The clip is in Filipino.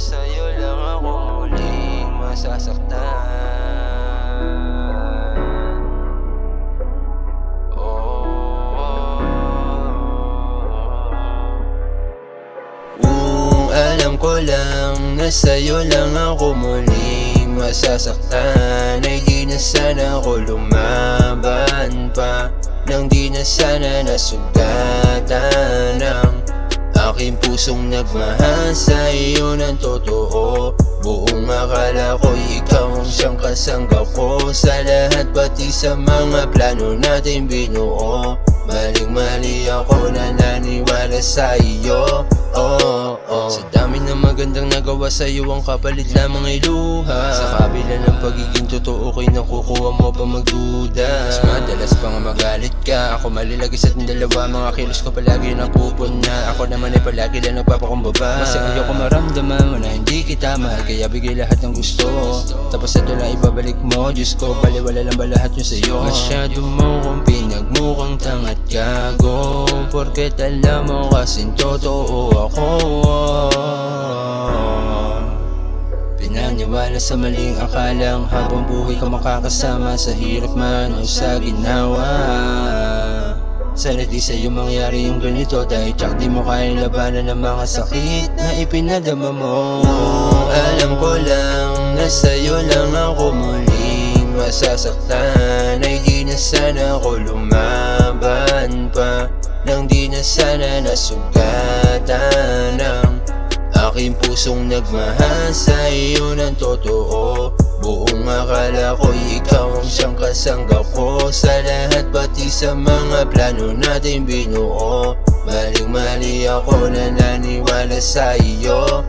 sa'yo lang ako muling masasaktan. Alam ko lang na sa'yo lang ako muling masasaktan. Ay di na sana ako lumaban pa, nang di na sana nasugatan ang aking pusong nagmahal sa iyo ng totoo. Buong akala ko ikaw ang siyang kasangga ko sa lahat, pati sa mga plano natin binuo. Maling-mali ako na naniwala sa iyo. Sa dami ng magandang nagawa sa iyo, ang kapalit lamang ay luha. Sa kabila ng pagiging totoo ko'y nakukuha mo pa magduda. Mas madalas pa nga magalit ka, ako malilagis at dalawa. Mga kilos ko palagi napupuna, ako naman ay palagi lang nagpapakumbaba. Kasi ayoko maramdaman mo na hindi kita mahal, kaya bigay lahat ng gusto. Tapos ito lang ibabalik mo, Diyos ko, baliwala lang ba lahat yun sa'yo? Masyado mo kong pinagmukhang tangat gago, porket alam mo kasing totoo ako. Pinaniwala sa maling akalang habang buhay ka makakasama, sa hirap man o sa ginawa. Sana di sa'yo mangyari yung ganito, dahil tsak di mo kayang labanan ng mga sakit na ipinadama mo. Alam ko lang na sa'yo lang ako muling masasaktan. Ay di na sana ako lumaban pa, nang di na sana nasugatan ang aking pusong nagmahal sa iyo ng totoo. Buong akala ko ikaw ang siyang kasangga ko sa lahat, pati sa mga plano natin binuo. Maling-mali ako na naniwala sa iyo.